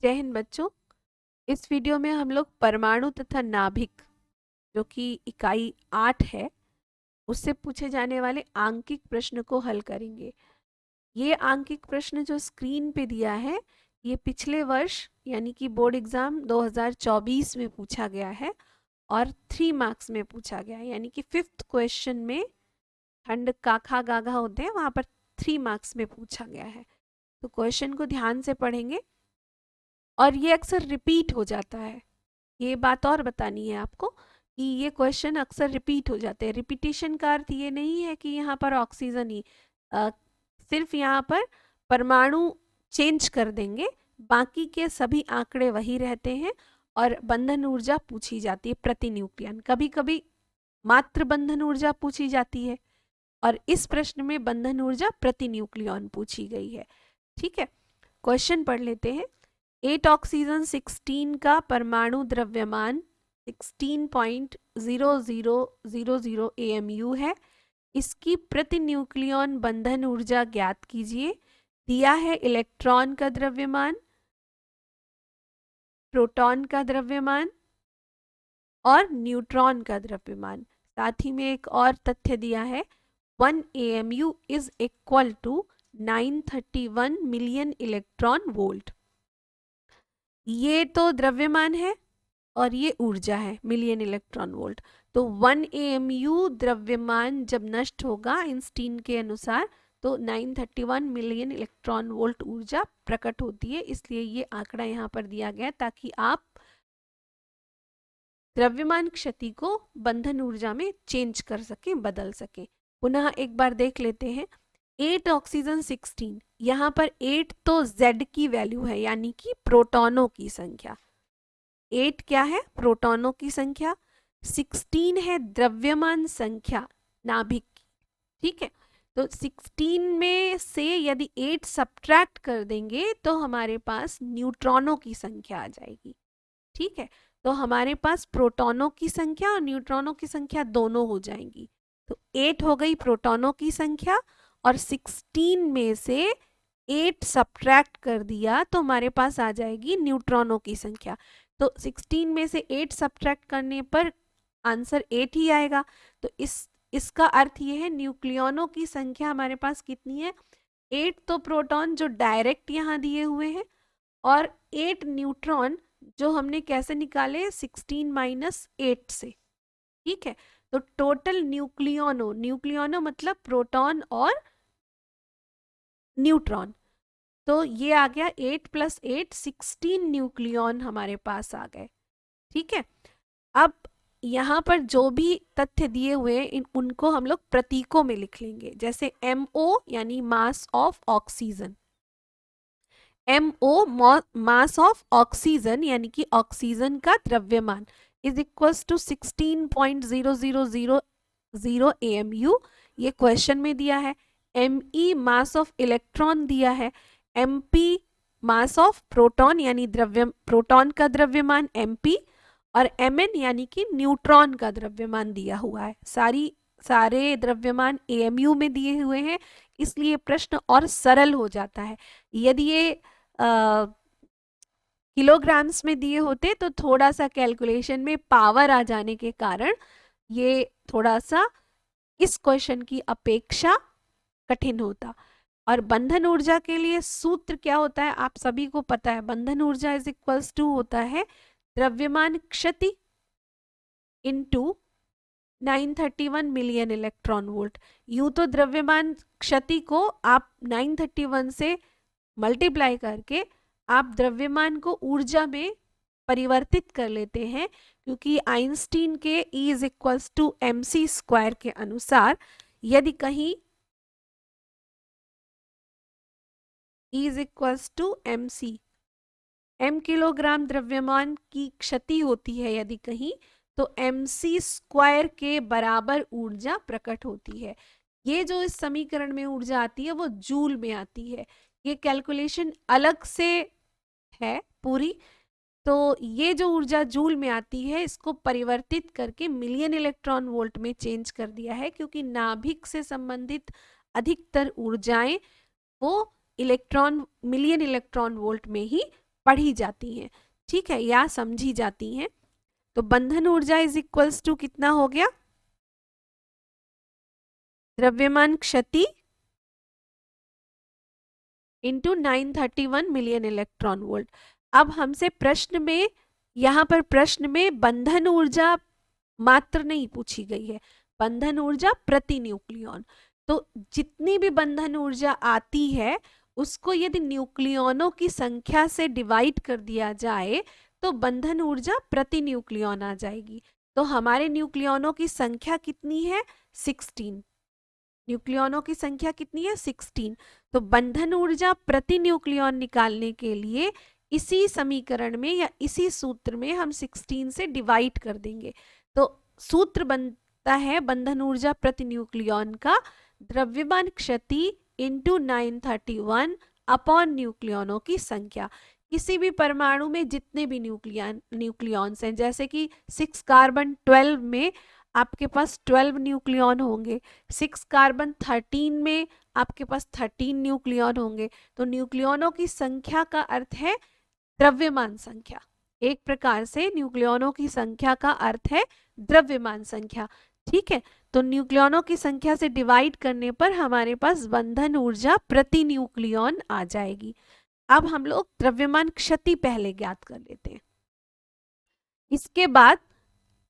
जय हिंद बच्चों। इस वीडियो में हम लोग परमाणु तथा नाभिक जो कि इकाई 8 है उससे पूछे जाने वाले आंकिक प्रश्न को हल करेंगे। ये आंकिक प्रश्न जो स्क्रीन पे दिया है ये पिछले वर्ष यानी कि बोर्ड एग्जाम 2024 में पूछा गया है और 3 मार्क्स में पूछा गया है, यानी कि 5th क्वेश्चन में खंड काखा गाघा होते हैं वहां पर 3 मार्क्स में पूछा गया है। तो क्वेश्चन को ध्यान से पढ़ेंगे और ये अक्सर रिपीट हो जाता है। ये बात और बतानी है आपको कि ये क्वेश्चन अक्सर रिपीट हो जाते हैं। रिपीटिशन का अर्थ ये नहीं है कि यहाँ पर ऑक्सीजन ही सिर्फ यहाँ पर परमाणु चेंज कर देंगे, बाकी के सभी आंकड़े वही रहते हैं और बंधन ऊर्जा पूछी जाती है प्रति न्यूक्लियन। कभी कभी मात्र बंधन ऊर्जा पूछी जाती है और इस प्रश्न में बंधन ऊर्जा प्रति न्यूक्लियन पूछी गई है। ठीक है, क्वेश्चन पढ़ लेते हैं। 8 ऑक्सीजन 16 का परमाणु द्रव्यमान 16.0000 AMU है। इसकी प्रति न्यूक्लियन बंधन ऊर्जा ज्ञात कीजिए। दिया है इलेक्ट्रॉन का द्रव्यमान, प्रोटॉन का द्रव्यमान और न्यूट्रॉन का द्रव्यमान। साथ ही में एक और तथ्य दिया है 1 AMU is equal to 931 million electron volt. ये तो द्रव्यमान है और ये ऊर्जा है मिलियन इलेक्ट्रॉन वोल्ट। तो 1 AMU द्रव्यमान जब नष्ट होगा आइंस्टीन के अनुसार तो 931 मिलियन इलेक्ट्रॉन वोल्ट ऊर्जा प्रकट होती है। इसलिए ये आंकड़ा यहाँ पर दिया गया ताकि आप द्रव्यमान क्षति को बंधन ऊर्जा में चेंज कर सकें, बदल सकें। पुनः एक बार देख लेते हैं। 8 ऑक्सीजन 16, यहाँ पर 8 तो Z की वैल्यू है यानी कि प्रोटॉनों की संख्या। 8 क्या है? प्रोटॉनों की संख्या। 16 है द्रव्यमान संख्या नाभिक की। ठीक है, तो 16 में से यदि 8 सब्ट्रैक्ट कर देंगे तो हमारे पास न्यूट्रॉनों की संख्या आ जाएगी। ठीक है, तो हमारे पास प्रोटॉनों की संख्या और न्यूट्रॉनों की संख्या दोनों हो जाएंगी। तो 8 हो गई प्रोटॉनों की संख्या और 16 में से 8 सब्ट्रैक्ट कर दिया तो हमारे पास आ जाएगी न्यूट्रॉनों की संख्या। तो 16 में से 8 सब्ट्रैक्ट करने पर आंसर 8 ही आएगा। तो इसका अर्थ ये है न्यूक्लियनों की संख्या हमारे पास कितनी है? 8 तो प्रोटॉन जो डायरेक्ट यहाँ दिए हुए हैं और 8 न्यूट्रॉन जो हमने कैसे निकाले 16 माइनस 8 से। ठीक है, तो टोटल न्यूक्लियनो मतलब प्रोटॉन और न्यूट्रॉन। तो ये आ गया 8 + 8 16 न्यूक्लियन हमारे पास आ गए। ठीक है, अब यहाँ पर जो भी तथ्य दिए हुए हैं उनको हम लोग प्रतीकों में लिख लेंगे। जैसे MO यानी mass of oxygen, MO mass of oxygen यानी कि ऑक्सीजन का द्रव्यमान इज इक्वल्स टू 16.0000 AMU, ये क्वेश्चन में दिया है। ME मास ऑफ इलेक्ट्रॉन दिया है। MP मास ऑफ प्रोटॉन यानी प्रोटॉन का द्रव्यमान MP और MN यानी कि न्यूट्रॉन का द्रव्यमान दिया हुआ है। सारे द्रव्यमान AMU में दिए हुए हैं, इसलिए प्रश्न और सरल हो जाता है। यदि ये किलोग्राम्स में दिए होते तो थोड़ा सा कैलकुलेशन में पावर आ जाने के कारण ये थोड़ा सा इस क्वेश्चन की अपेक्षा कठिन होता। और बंधन ऊर्जा के लिए सूत्र क्या होता है आप सभी को पता है। बंधन ऊर्जा इज इक्वल्स टू होता है द्रव्यमान क्षति इनटू 931 मिलियन इलेक्ट्रॉन वोल्ट। यूं तो द्रव्यमान क्षति को आप 931 से मल्टीप्लाई करके आप द्रव्यमान को ऊर्जा में परिवर्तित कर लेते हैं, क्योंकि आइंस्टीन के E is equals to mc² के अनुसार यदि कहीं E is equals to mc, m kilogram द्रव्यमान की क्षति होती है यदि कहीं तो mc² के बराबर ऊर्जा प्रकट होती है। ये जो इस समीकरण में ऊर्जा आती है वो जूल में आती है। ये कैलकुलेशन अलग से है पूरी, तो ये जो ऊर्जा जूल में आती है इसको परिवर्तित करके मिलियन इलेक्ट्रॉन वोल्ट में चेंज कर दिया है, क्योंकि नाभिक से संबंधित अधिकतर ऊर्जाएं वो मिलियन इलेक्ट्रॉन वोल्ट में ही पढ़ी जाती हैं, ठीक है, या समझी जाती हैं। तो बंधन ऊर्जा इज इक्वल्स टू कितना हो गया, द्रव्यमान क्षति इंटू 931 मिलियन इलेक्ट्रॉन वोल्ट। अब हमसे प्रश्न में, यहाँ पर प्रश्न में बंधन ऊर्जा मात्र नहीं पूछी गई है, बंधन ऊर्जा प्रति न्यूक्लियॉन। तो जितनी भी बंधन ऊर्जा आती है उसको यदि न्यूक्लियॉनों की संख्या से डिवाइड कर दिया जाए तो बंधन ऊर्जा प्रति न्यूक्लियॉन आ जाएगी। तो हमारे न्यूक्लियॉनों की संख्या कितनी है, 16। न्यूक्लियॉनों की संख्या कितनी है, 16। तो बंधन ऊर्जा प्रति न्यूक्लियॉन निकालने के लिए इसी समीकरण में या इसी सूत्र में हम 16 से डिवाइड कर देंगे। तो सूत्र बनता है बंधन ऊर्जा प्रति न्यूक्लियॉन का द्रव्यमान क्षति इंटू 931 अपॉन न्यूक्लियॉनों की संख्या। किसी भी परमाणु में जितने भी न्यूक्लियॉन्स हैं, जैसे कि 6 कार्बन 12 में आपके पास 12 न्यूक्लियॉन होंगे, 6 कार्बन 13 में आपके पास 13 न्यूक्लियॉन होंगे। तो न्यूक्लियॉनों की संख्या का अर्थ है द्रव्यमान संख्या। एक प्रकार से न्यूक्लियॉनों की संख्या का अर्थ है द्रव्यमान संख्या, ठीक है। तो न्यूक्लियॉनों की संख्या से डिवाइड करने पर हमारे पास बंधन ऊर्जा प्रति न्यूक्लियॉन आ जाएगी। अब हम लोग द्रव्यमान क्षति पहले ज्ञात कर लेते हैं। इसके बाद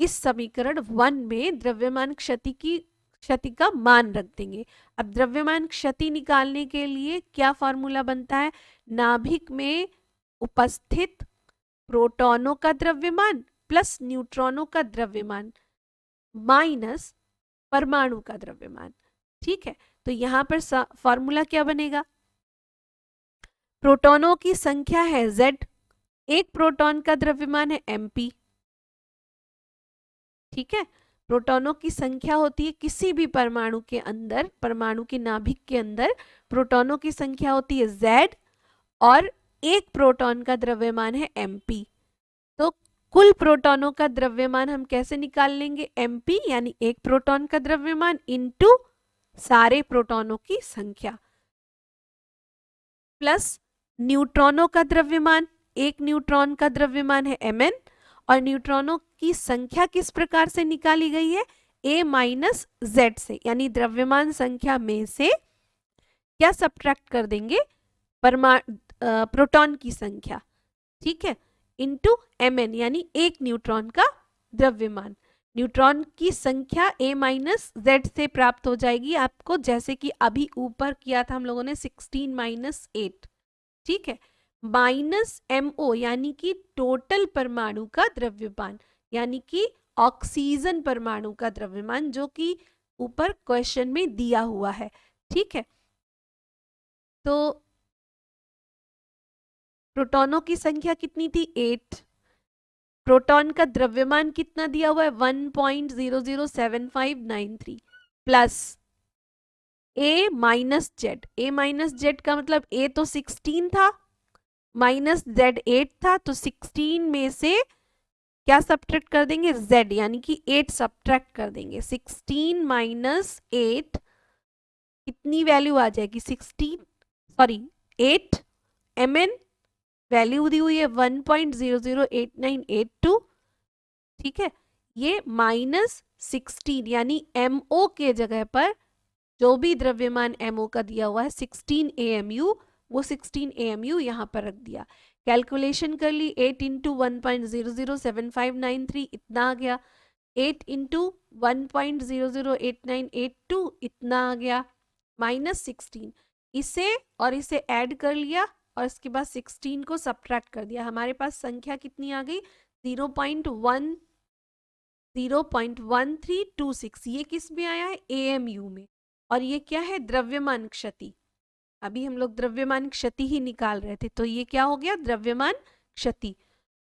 इस समीकरण 1 में द्रव्यमान क्षति का मान रख देंगे। अब द्रव्यमान क्षति निकालने के लिए क्या फॉर्मूला बनता है, नाभिक में उपस्थित प्रोटॉनों का द्रव्यमान प्लस न्यूट्रॉनों का द्रव्यमान माइनस परमाणु का द्रव्यमान, ठीक है। तो यहाँ पर फॉर्मूला क्या बनेगा, प्रोटॉनों की संख्या है Z, एक प्रोटॉन का द्रव्यमान है mp, ठीक है। प्रोटॉनों की संख्या होती है किसी भी परमाणु के अंदर, परमाणु के नाभिक के अंदर प्रोटॉनों की संख्या होती है Z और एक प्रोटॉन का द्रव्यमान है mp। तो कुल प्रोटॉनों का द्रव्यमान हम कैसे निकाल लेंगे, mp यानी एक प्रोटॉन का द्रव्यमान इनटू सारे प्रोटॉनों की संख्या प्लस न्यूट्रॉनों का द्रव्यमान, एक न्यूट्रॉन का द्रव्यमान है mn और न्यूट्रॉनों की संख्या किस प्रकार से निकाली गई है, a माइनस z से, यानी द्रव्यमान संख्या में से क्या सब्ट्रैक्ट कर देंगे, प्रोटॉन की संख्या, ठीक है, इनटू mn यानी एक न्यूट्रॉन का द्रव्यमान। न्यूट्रॉन की संख्या a माइनस z से प्राप्त हो जाएगी आपको, जैसे कि अभी ऊपर किया था हम लोगों ने 16 माइनस 8, ठीक है, माइनस MO यानी कि टोटल परमाणु का द्रव्यमान, यानी कि ऑक्सीजन परमाणु का द्रव्यमान, जो कि ऊपर क्वेश्चन में दिया हुआ है, ठीक है। तो प्रोटॉनों की संख्या कितनी थी, 8, प्रोटॉन का द्रव्यमान कितना दिया हुआ है 1.007593 plus a minus Z, a minus Z का मतलब a तो 16 था माइनस z 8 था, तो 16 में से क्या सब्ट्रैक्ट कर देंगे, z यानी कि 8 सब्ट्रैक्ट कर देंगे। 16 माइनस 8 कितनी वैल्यू आ जाएगी, 8 mn वैल्यू दी हुई है 1.008982, ठीक है। ये माइनस 16 यानी MO के जगह पर जो भी द्रव्यमान MO का दिया हुआ है 16 AMU, वो 16 AMU यहाँ पर रख दिया। कैलकुलेशन कर ली, 8 इंटू 1.007593 इतना आ गया, 8 इंटू 1.008982 इतना आ गया, माइनस 16, इसे और इसे ऐड कर लिया और इसके बाद 16 को सब्ट्रैक्ट कर दिया। हमारे पास संख्या कितनी आ गई, 0.1326। ये किस में आया है, AMU में। और ये क्या है, द्रव्यमान क्षति। अभी हम लोग द्रव्यमान क्षति ही निकाल रहे थे, तो ये क्या हो गया, द्रव्यमान क्षति।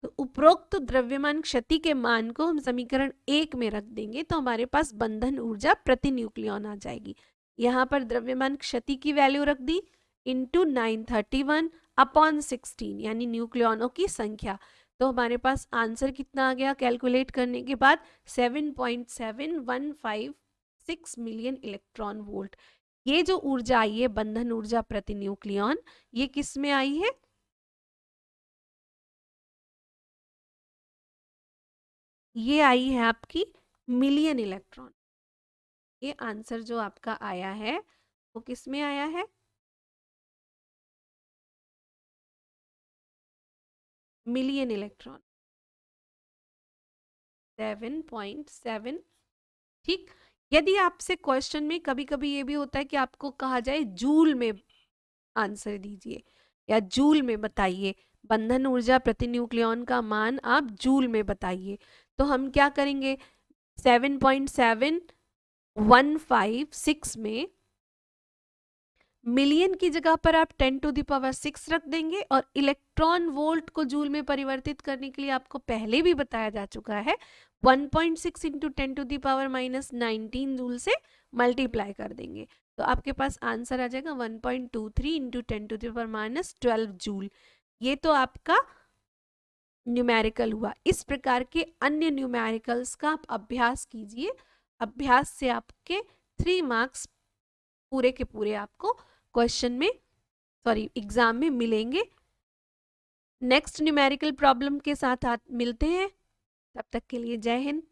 तो उपरोक्त द्रव्यमान क्षति के मान को हम समीकरण 1 में रख देंगे तो हमारे पास बंधन ऊर्जा प्रति न्यूक्लियॉन आ जाएगी। यहाँ पर द्रव्यमान क्षति की वैल्यू रख दी इंटू 931 अपॉन 16 यानी न्यूक्लियॉनों की संख्या। तो हमारे पास आंसर कितना आ गया कैलकुलेट करने के बाद, 7.7156 मिलियन इलेक्ट्रॉन वोल्ट। ये जो ऊर्जा आई है बंधन ऊर्जा प्रति न्यूक्लियॉन, ये किस में आई है, ये आई है आपकी मिलियन इलेक्ट्रॉन। ये आंसर जो आपका आया है वो किस में आया है? Million electron, 7.7। ठीक। यदि आपसे क्वेश्चन में कभी कभी ये भी होता है कि आपको कहा जाए जूल में आंसर दीजिए या जूल में बताइए, बंधन ऊर्जा प्रति न्यूक्लियॉन का मान आप जूल में बताइए, तो हम क्या करेंगे? 7.715 में मिलियन की जगह पर आप 10⁶ रख देंगे, और इलेक्ट्रॉन वोल्ट को जूल में परिवर्तित करने के लिए आपको पहले भी बताया जा चुका है, 1.6 इंटू 10⁻⁹ जूल से मल्टीप्लाई कर देंगे, तो आपके पास आंसर आ जाएगा 1.23 इंटू 10⁻12 जूल। ये तो आपका न्यूमेरिकल हुआ। इस प्रकार के अन्य न्यूमेरिकल्स का आप अभ्यास कीजिए, अभ्यास से आपके 3 मार्क्स पूरे के पूरे आपको क्वेश्चन में, सॉरी एग्जाम में मिलेंगे। नेक्स्ट न्यूमेरिकल प्रॉब्लम के साथ मिलते हैं, तब तक के लिए जय हिंद।